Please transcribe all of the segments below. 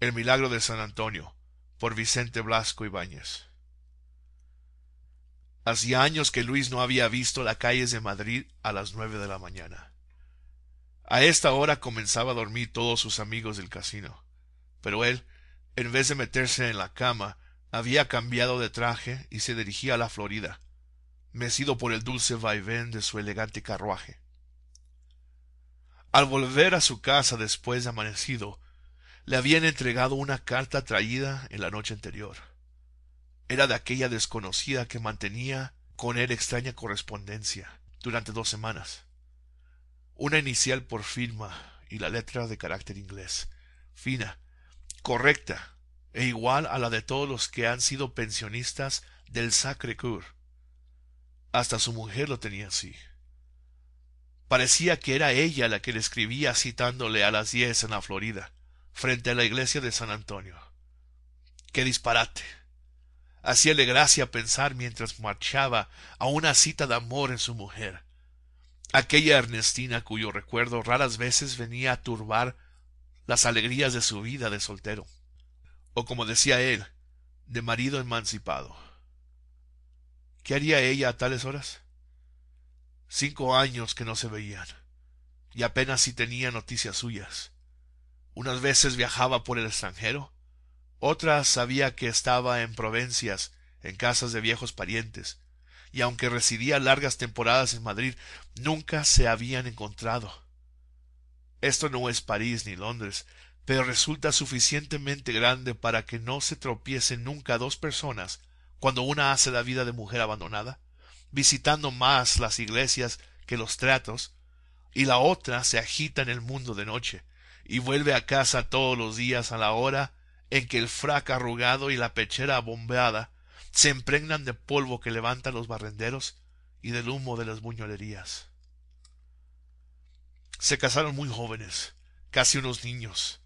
El milagro de San Antonio, por Vicente Blasco Ibáñez. Hacía años que Luis no había visto las calles de Madrid a las 9 de la mañana. A esta hora comenzaba a dormir todos sus amigos del casino, pero él, en vez de meterse en la cama, había cambiado de traje y se dirigía a la Florida, mecido por el dulce vaivén de su elegante carruaje. Al volver a su casa después de amanecido, le habían entregado una carta traída en la noche anterior. Era de aquella desconocida que mantenía con él extraña correspondencia durante 2 semanas. Una inicial por firma y la letra de carácter inglés, fina, correcta e igual a la de todos los que han sido pensionistas del Sacré-Cœur. Hasta su mujer lo tenía así. Parecía que era ella la que le escribía citándole a las 10 en la Florida, frente a la iglesia de San Antonio. ¡Qué disparate! Hacíale gracia pensar mientras marchaba a una cita de amor en su mujer, aquella Ernestina cuyo recuerdo raras veces venía a turbar las alegrías de su vida de soltero, o como decía él, de marido emancipado. ¿Qué haría ella a tales horas? 5 años que no se veían, y apenas si tenía noticias suyas. Unas veces viajaba por el extranjero, otras sabía que estaba en Provincias, en casas de viejos parientes, y aunque residía largas temporadas en Madrid, nunca se habían encontrado. Esto no es París ni Londres, pero resulta suficientemente grande para que no se tropiecen nunca dos personas cuando una hace la vida de mujer abandonada, visitando más las iglesias que los teatros, y la otra se agita en el mundo de noche, y vuelve a casa todos los días a la hora en que el frac arrugado y la pechera bombeada se impregnan de polvo que levantan los barrenderos y del humo de las buñolerías. Se casaron muy jóvenes, casi unos niños,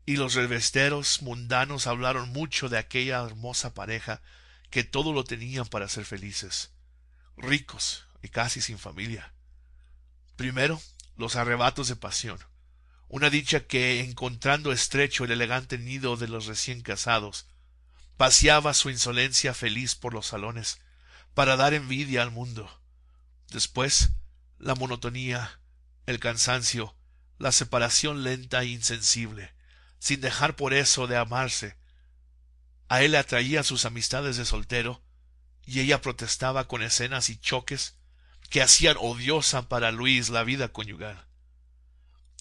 y los revesteros mundanos hablaron mucho de aquella hermosa pareja que todo lo tenían para ser felices, ricos y casi sin familia. Primero, los arrebatos de pasión, una dicha que, encontrando estrecho el elegante nido de los recién casados, paseaba su insolencia feliz por los salones, para dar envidia al mundo. Después, la monotonía, el cansancio, la separación lenta e insensible, sin dejar por eso de amarse. A él le atraían sus amistades de soltero, y ella protestaba con escenas y choques que hacían odiosa para Luis la vida conyugal.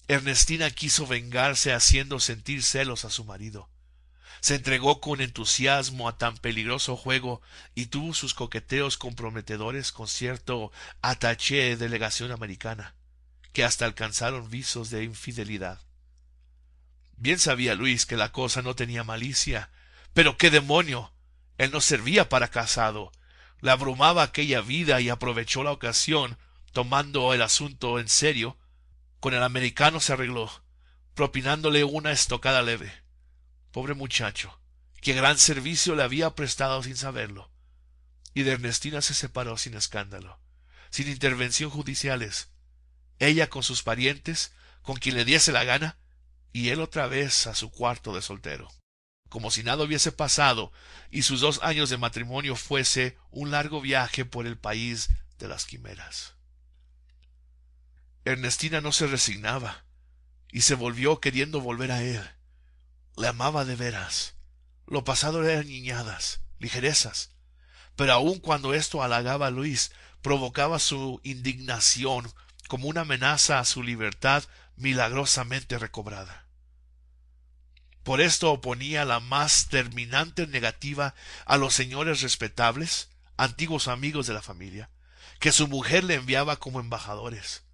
Ernestina quiso vengarse haciendo sentir celos a su marido. Se entregó con entusiasmo a tan peligroso juego y tuvo sus coqueteos comprometedores con cierto attaché de delegación americana, que hasta alcanzaron visos de infidelidad. Bien sabía Luis que la cosa no tenía malicia, pero qué demonio, él no servía para casado. Le abrumaba aquella vida y aprovechó la ocasión, tomando el asunto en serio. Con el americano se arregló, propinándole una estocada leve. Pobre muchacho, qué gran servicio le había prestado sin saberlo. Y de Ernestina se separó sin escándalo, sin intervención judiciales, ella con sus parientes, con quien le diese la gana, y él otra vez a su cuarto de soltero, como si nada hubiese pasado y sus 2 años de matrimonio fuese un largo viaje por el país de las quimeras. Ernestina no se resignaba y se volvió queriendo volver a él. Le amaba de veras. Lo pasado eran niñadas, ligerezas, pero aun cuando esto halagaba a Luis, provocaba su indignación como una amenaza a su libertad milagrosamente recobrada. Por esto oponía la más terminante negativa a los señores respetables, antiguos amigos de la familia, que su mujer le enviaba como embajadores.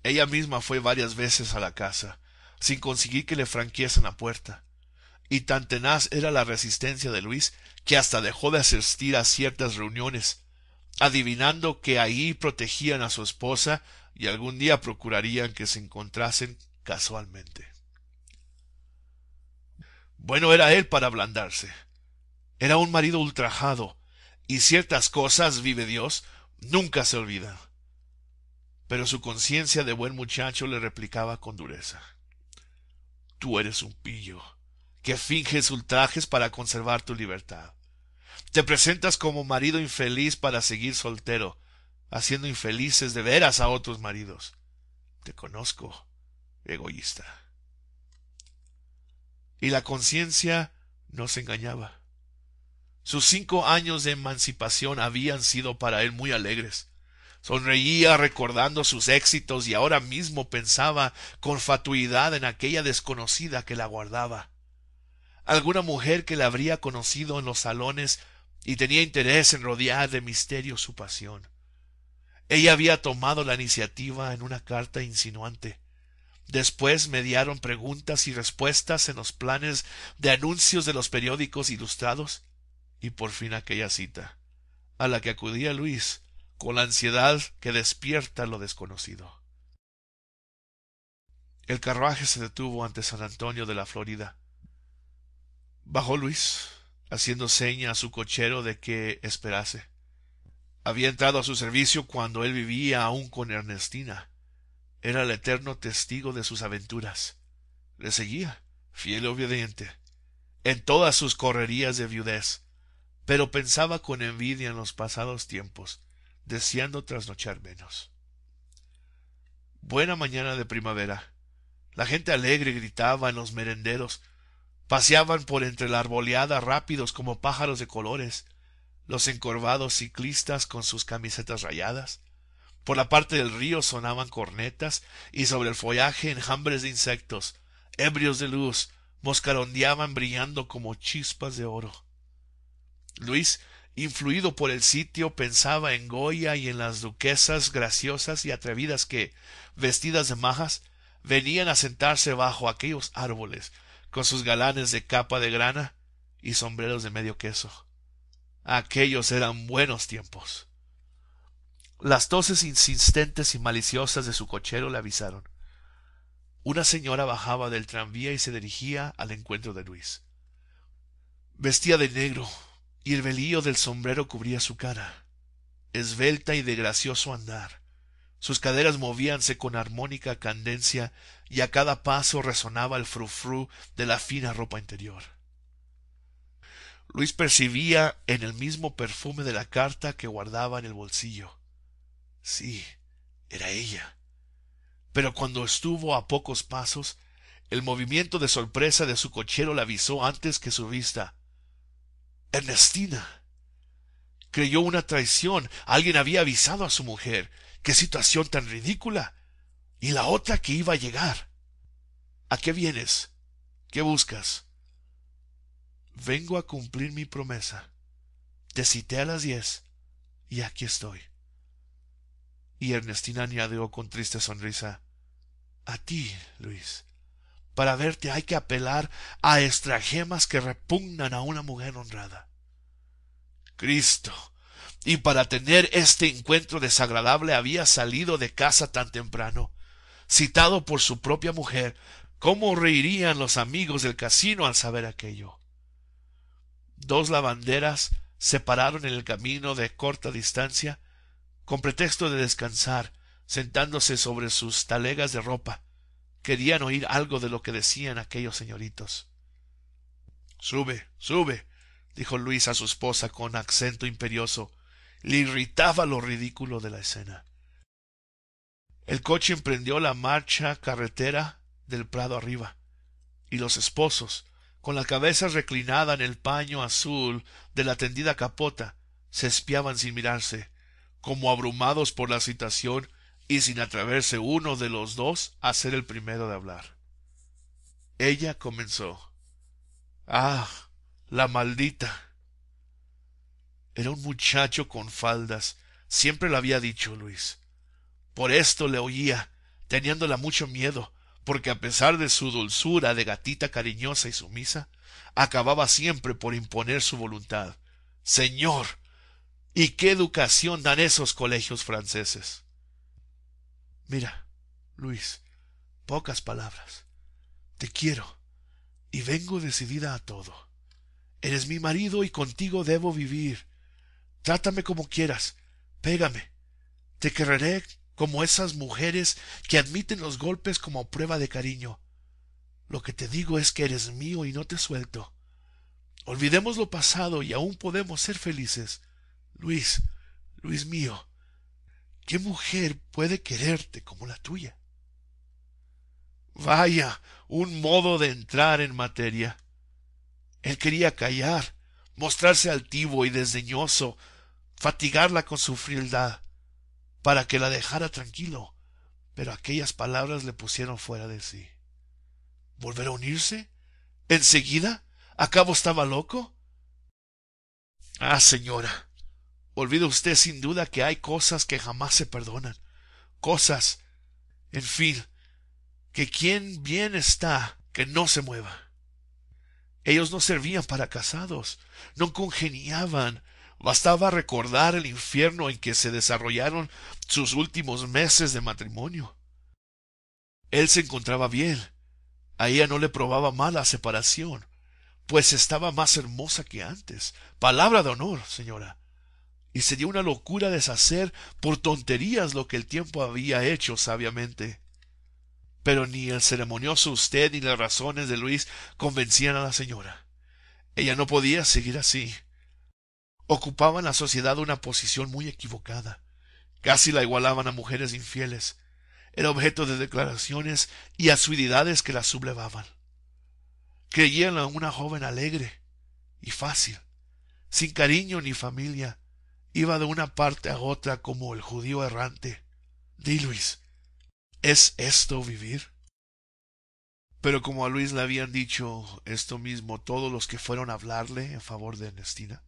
Ella misma fue varias veces a la casa, sin conseguir que le franqueasen la puerta, y tan tenaz era la resistencia de Luis que hasta dejó de asistir a ciertas reuniones, adivinando que ahí protegían a su esposa y algún día procurarían que se encontrasen casualmente. Bueno era él para ablandarse. Era un marido ultrajado, y ciertas cosas, vive Dios, nunca se olvidan. Pero su conciencia de buen muchacho le replicaba con dureza. Tú eres un pillo, que finges ultrajes para conservar tu libertad. Te presentas como marido infeliz para seguir soltero, haciendo infelices de veras a otros maridos. Te conozco, egoísta. Y la conciencia no se engañaba. Sus 5 años de emancipación habían sido para él muy alegres. Sonreía recordando sus éxitos y ahora mismo pensaba con fatuidad en aquella desconocida que la guardaba. Alguna mujer que la habría conocido en los salones y tenía interés en rodear de misterio su pasión. Ella había tomado la iniciativa en una carta insinuante. Después mediaron preguntas y respuestas en los planes de anuncios de los periódicos ilustrados y por fin aquella cita, a la que acudía Luis con la ansiedad que despierta lo desconocido. El carruaje se detuvo ante San Antonio de la Florida. Bajó Luis, haciendo seña a su cochero de que esperase. Había entrado a su servicio cuando él vivía aún con Ernestina. Era el eterno testigo de sus aventuras. Le seguía, fiel y obediente, en todas sus correrías de viudez, pero pensaba con envidia en los pasados tiempos, deseando trasnochar menos. Buena mañana de primavera. La gente alegre gritaba en los merenderos. Paseaban por entre la arboleada rápidos como pájaros de colores, los encorvados ciclistas con sus camisetas rayadas. Por la parte del río sonaban cornetas y sobre el follaje enjambres de insectos, ebrios de luz, moscarondeaban brillando como chispas de oro. Luis, influido por el sitio, pensaba en Goya y en las duquesas graciosas y atrevidas que, vestidas de majas, venían a sentarse bajo aquellos árboles, con sus galanes de capa de grana y sombreros de medio queso. Aquellos eran buenos tiempos. Las toses insistentes y maliciosas de su cochero le avisaron. Una señora bajaba del tranvía y se dirigía al encuentro de Luis. Vestía de negro, y el velillo del sombrero cubría su cara, esbelta y de gracioso andar. Sus caderas movíanse con armónica cadencia y a cada paso resonaba el frufrú de la fina ropa interior. Luis percibía en el mismo perfume de la carta que guardaba en el bolsillo. Sí, era ella. Pero cuando estuvo a pocos pasos, el movimiento de sorpresa de su cochero le avisó antes que su vista. Ernestina. Creyó una traición. Alguien había avisado a su mujer. ¡Qué situación tan ridícula! Y la otra que iba a llegar. ¿A qué vienes? ¿Qué buscas? Vengo a cumplir mi promesa. Te cité a las 10 y aquí estoy. Y Ernestina añadió con triste sonrisa: a ti, Luis. Para verte hay que apelar a estratagemas que repugnan a una mujer honrada. Cristo. Y para tener este encuentro desagradable había salido de casa tan temprano, citado por su propia mujer. ¿Cómo reirían los amigos del casino al saber aquello? Dos lavanderas se pararon en el camino de corta distancia, con pretexto de descansar, sentándose sobre sus talegas de ropa. Querían oír algo de lo que decían aquellos señoritos. Sube, sube, dijo Luis a su esposa con acento imperioso. Le irritaba lo ridículo de la escena. El coche emprendió la marcha carretera del prado arriba, y los esposos, con la cabeza reclinada en el paño azul de la tendida capota, se espiaban sin mirarse, como abrumados por la situación y sin atreverse uno de los dos a ser el primero de hablar. Ella comenzó. Ah, la maldita. Era un muchacho con faldas, siempre lo había dicho Luis. Por esto le oía, teniéndola mucho miedo, porque a pesar de su dulzura de gatita cariñosa y sumisa, acababa siempre por imponer su voluntad. Señor, ¿y qué educación dan esos colegios franceses? Mira, Luis, pocas palabras. Te quiero, y vengo decidida a todo. Eres mi marido y contigo debo vivir. Trátame como quieras, pégame. Te querré como esas mujeres que admiten los golpes como prueba de cariño. Lo que te digo es que eres mío y no te suelto. Olvidemos lo pasado y aún podemos ser felices. Luis, Luis mío, ¿qué mujer puede quererte como la tuya? Vaya, un modo de entrar en materia. Él quería callar, mostrarse altivo y desdeñoso, fatigarla con su frialdad, para que la dejara tranquilo, pero aquellas palabras le pusieron fuera de sí. ¿Volver a unirse? ¿Enseguida? ¿Acaso estaba loco? Ah, señora, olvida usted sin duda que hay cosas que jamás se perdonan. Cosas, en fin, que quien bien está, que no se mueva. Ellos no servían para casados, no congeniaban. Bastaba recordar el infierno en que se desarrollaron sus últimos meses de matrimonio. Él se encontraba bien, a ella no le probaba mal la separación, pues estaba más hermosa que antes. Palabra de honor, señora. Y sería una locura deshacer por tonterías lo que el tiempo había hecho sabiamente. Pero ni el ceremonioso usted ni las razones de Luis convencían a la señora. Ella no podía seguir así. Ocupaba en la sociedad una posición muy equivocada. Casi la igualaban a mujeres infieles. Era objeto de declaraciones y asiduidades que la sublevaban. Creían a una joven alegre y fácil, sin cariño ni familia. Iba de una parte a otra como el judío errante. Di, Luis, ¿es esto vivir? Pero como a Luis le habían dicho esto mismo todos los que fueron a hablarle en favor de Ernestina,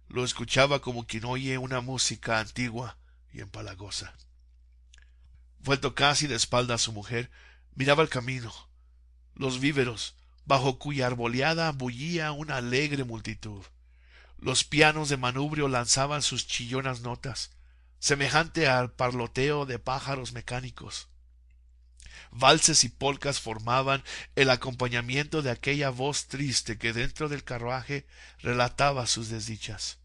lo escuchaba como quien oye una música antigua y empalagosa. Vuelto casi de espalda a su mujer, miraba el camino, los víveros, bajo cuya arboleada bullía una alegre multitud. Los pianos de manubrio lanzaban sus chillonas notas, semejante al parloteo de pájaros mecánicos. Valses y polcas formaban el acompañamiento de aquella voz triste que dentro del carruaje relataba sus desdichas.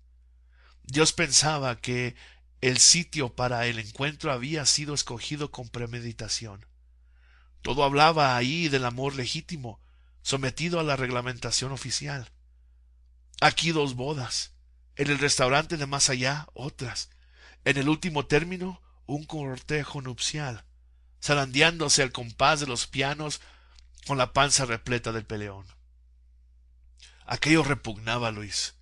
Dios pensaba que el sitio para el encuentro había sido escogido con premeditación. Todo hablaba ahí del amor legítimo, sometido a la reglamentación oficial. Aquí dos bodas, en el restaurante de más allá otras, en el último término un cortejo nupcial, zarandeándose al compás de los pianos con la panza repleta del peleón. Aquello repugnaba a Luis.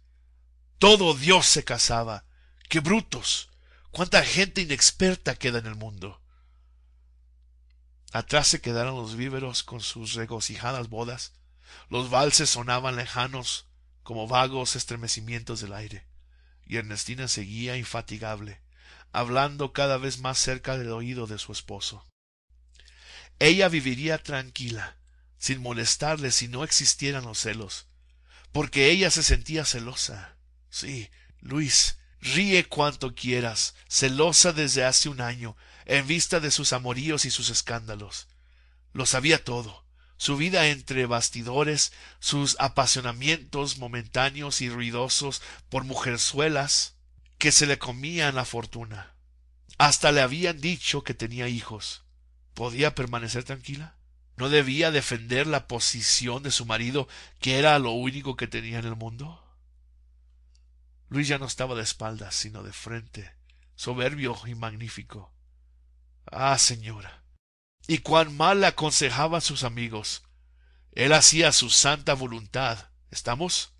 Todo Dios se casaba. ¡Qué brutos! ¡Cuánta gente inexperta queda en el mundo! Atrás se quedaron los víveros con sus regocijadas bodas. Los valses sonaban lejanos como vagos estremecimientos del aire, y Ernestina seguía infatigable, hablando cada vez más cerca del oído de su esposo. Ella viviría tranquila, sin molestarle si no existieran los celos, porque ella se sentía celosa. Sí, Luis, ríe cuanto quieras, celosa desde hace un año, en vista de sus amoríos y sus escándalos. Lo sabía todo, su vida entre bastidores, sus apasionamientos momentáneos y ruidosos por mujerzuelas que se le comían la fortuna. Hasta le habían dicho que tenía hijos. ¿Podía permanecer tranquila? ¿No debía defender la posición de su marido, que era lo único que tenía en el mundo? Luis ya no estaba de espaldas, sino de frente, soberbio y magnífico. Ah, señora, y cuán mal le aconsejaban sus amigos. Él hacía su santa voluntad. ¿Estamos?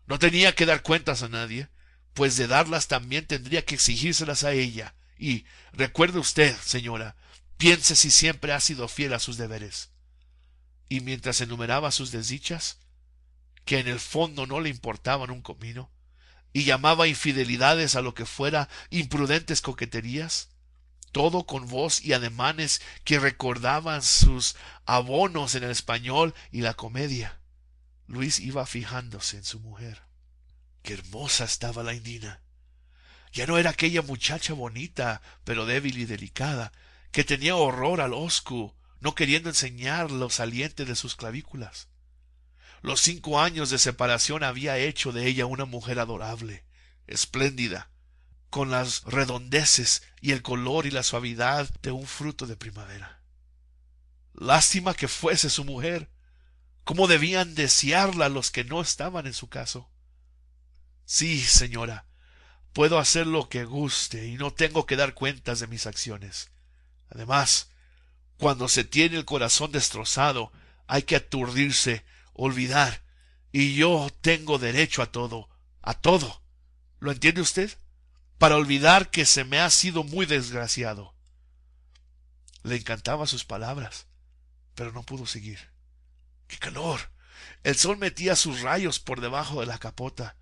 No tenía que dar cuentas a nadie, pues de darlas también tendría que exigírselas a ella. Y recuerde usted, señora, piense si siempre ha sido fiel a sus deberes. Y mientras enumeraba sus desdichas, que en el fondo no le importaban un comino, y llamaba infidelidades a lo que fuera imprudentes coqueterías, todo con voz y ademanes que recordaban sus abonos en el español y la comedia, Luis iba fijándose en su mujer. Qué hermosa estaba la Indina. Ya no era aquella muchacha bonita, pero débil y delicada, que tenía horror al osco, no queriendo enseñar lo saliente de sus clavículas. Los 5 años de separación había hecho de ella una mujer adorable, espléndida, con las redondeces y el color y la suavidad de un fruto de primavera. Lástima que fuese su mujer. ¿Cómo debían desearla los que no estaban en su caso? Sí, señora, puedo hacer lo que guste y no tengo que dar cuentas de mis acciones. Además, cuando se tiene el corazón destrozado, hay que aturdirse, olvidar, y yo tengo derecho a todo, a todo. ¿Lo entiende usted? Para olvidar que se me ha sido muy desgraciado. Le encantaban sus palabras, pero no pudo seguir. ¡Qué calor! El sol metía sus rayos por debajo de la capota.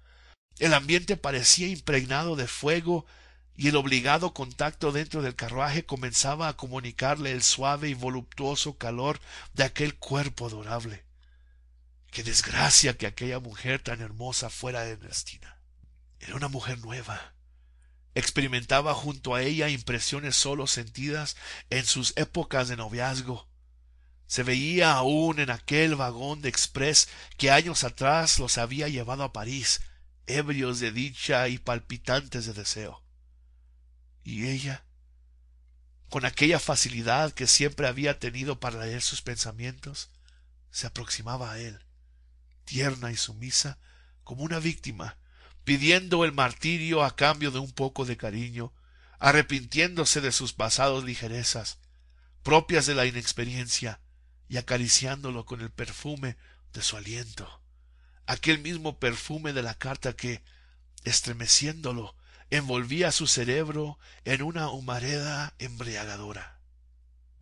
El ambiente parecía impregnado de fuego y el obligado contacto dentro del carruaje comenzaba a comunicarle el suave y voluptuoso calor de aquel cuerpo adorable. ¡Qué desgracia que aquella mujer tan hermosa fuera Ernestina! Era una mujer nueva. Experimentaba junto a ella impresiones sólo sentidas en sus épocas de noviazgo. Se veía aún en aquel vagón de exprés que años atrás los había llevado a París, ebrios de dicha y palpitantes de deseo. Y ella, con aquella facilidad que siempre había tenido para leer sus pensamientos, se aproximaba a él, tierna y sumisa, como una víctima, pidiendo el martirio a cambio de un poco de cariño, arrepintiéndose de sus pasadas ligerezas, propias de la inexperiencia, y acariciándolo con el perfume de su aliento, aquel mismo perfume de la carta que, estremeciéndolo, envolvía su cerebro en una humareda embriagadora.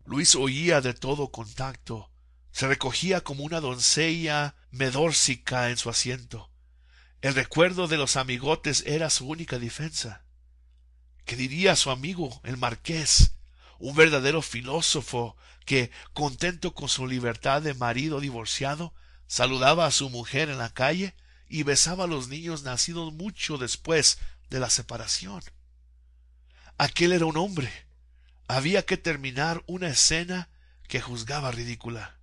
Luis oía de todo contacto, se recogía como una doncella medórsica en su asiento. El recuerdo de los amigotes era su única defensa. ¿Qué diría su amigo, el marqués? Un verdadero filósofo que, contento con su libertad de marido divorciado, saludaba a su mujer en la calle y besaba a los niños nacidos mucho después de la separación. Aquel era un hombre. Había que terminar una escena que juzgaba ridícula.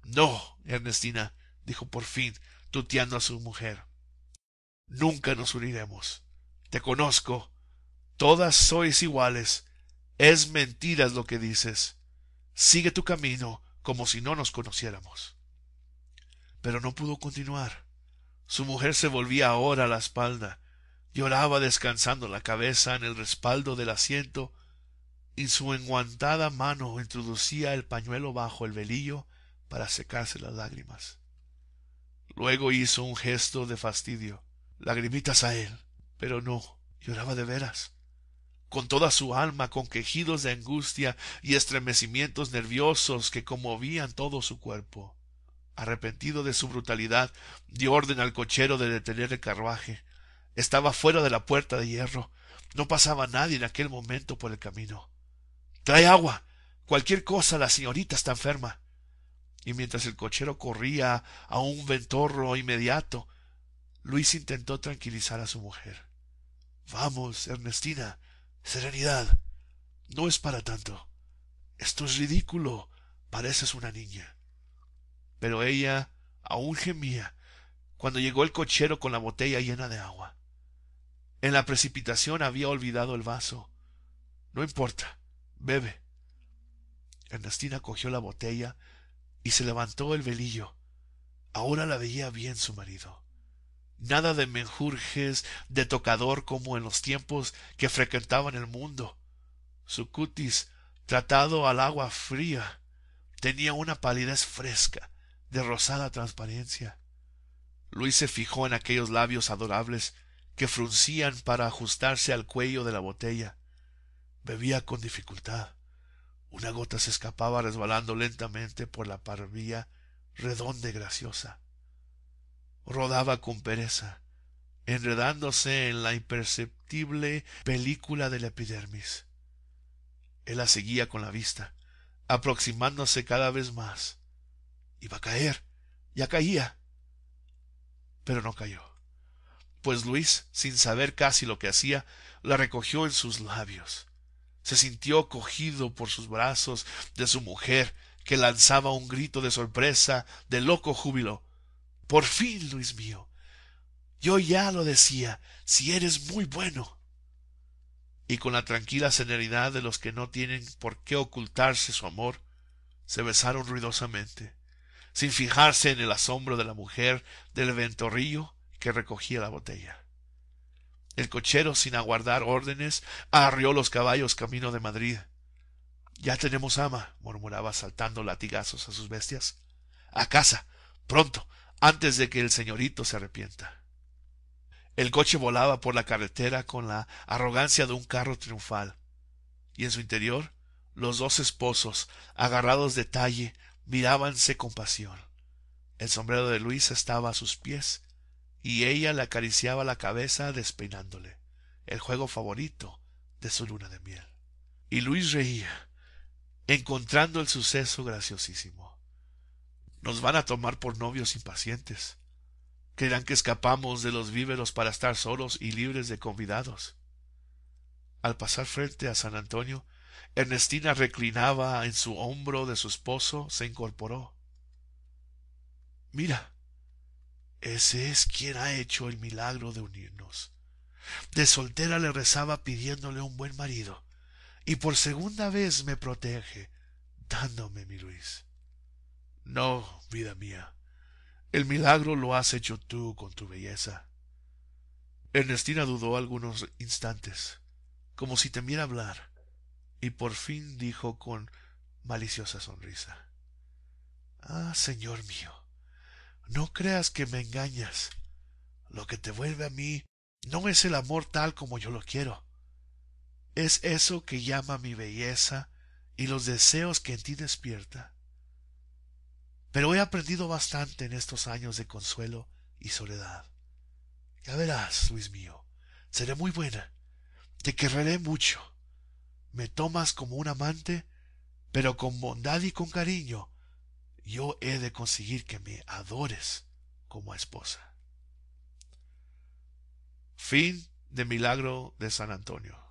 No, Ernestina, dijo por fin, tuteando a su mujer. Nunca nos uniremos. Te conozco. Todas sois iguales. Es mentiras lo que dices. Sigue tu camino como si no nos conociéramos. Pero no pudo continuar. Su mujer se volvía ahora la espalda, lloraba descansando la cabeza en el respaldo del asiento, y su enguantada mano introducía el pañuelo bajo el velillo para secarse las lágrimas. Luego hizo un gesto de fastidio, lagrimitas a él, pero no, lloraba de veras, con toda su alma, con quejidos de angustia y estremecimientos nerviosos que conmovían todo su cuerpo. Arrepentido de su brutalidad, dio orden al cochero de detener el carruaje. Estaba fuera de la puerta de hierro. No pasaba nadie en aquel momento por el camino. —¡Trae agua! Cualquier cosa, la señorita está enferma. Y mientras el cochero corría a un ventorro inmediato, Luis intentó tranquilizar a su mujer. —Vamos, Ernestina, serenidad. No es para tanto. Esto es ridículo. Pareces una niña. Pero ella aún gemía cuando llegó el cochero con la botella llena de agua. En la precipitación había olvidado el vaso. No importa, bebe. Ernestina cogió la botella y se levantó el velillo. Ahora la veía bien su marido. Nada de menjurjes de tocador como en los tiempos que frecuentaban el mundo. Su cutis, tratado al agua fría, tenía una palidez fresca, de rosada transparencia. Luis se fijó en aquellos labios adorables que fruncían para ajustarse al cuello de la botella. Bebía con dificultad. Una gota se escapaba resbalando lentamente por la barbilla redonda y graciosa. Rodaba con pereza, enredándose en la imperceptible película de la epidermis. Él la seguía con la vista, aproximándose cada vez más. Iba a caer, ya caía. Pero no cayó, pues Luis, sin saber casi lo que hacía, la recogió en sus labios. Se sintió cogido por sus brazos de su mujer, que lanzaba un grito de sorpresa, de loco júbilo. —Por fin, Luis mío. Yo ya lo decía, si eres muy bueno. Y con la tranquila serenidad de los que no tienen por qué ocultarse su amor, se besaron ruidosamente. sin fijarse en el asombro de la mujer del ventorrillo que recogía la botella. El cochero, sin aguardar órdenes, arrió los caballos camino de Madrid. Ya tenemos ama, murmuraba saltando latigazos a sus bestias. A casa, pronto, antes de que el señorito se arrepienta. El coche volaba por la carretera con la arrogancia de un carro triunfal, y en su interior los dos esposos, agarrados de talle, mirábanse con pasión. El sombrero de Luis estaba a sus pies, y ella le acariciaba la cabeza despeinándole, el juego favorito de su luna de miel. Y Luis reía, encontrando el suceso graciosísimo. Nos van a tomar por novios impacientes. Creerán que escapamos de los víveros para estar solos y libres de convidados. Al pasar frente a San Antonio, Ernestina reclinaba en su hombro de su esposo, se incorporó. Mira, ese es quien ha hecho el milagro de unirnos. De soltera le rezaba pidiéndole un buen marido, y por segunda vez me protege, dándome mi Luis. No, vida mía, el milagro lo has hecho tú con tu belleza. Ernestina dudó algunos instantes, como si temiera hablar, y por fin dijo con maliciosa sonrisa: Ah, señor mío, no creas que me engañas. Lo que te vuelve a mí no es el amor tal como yo lo quiero. Es eso que llama mi belleza y los deseos que en ti despierta. Pero he aprendido bastante en estos años de consuelo y soledad. Ya verás, Luis mío, seré muy buena, te querré mucho. Me tomas como un amante, pero con bondad y con cariño yo he de conseguir que me adores como a esposa. Fin de Milagro de San Antonio.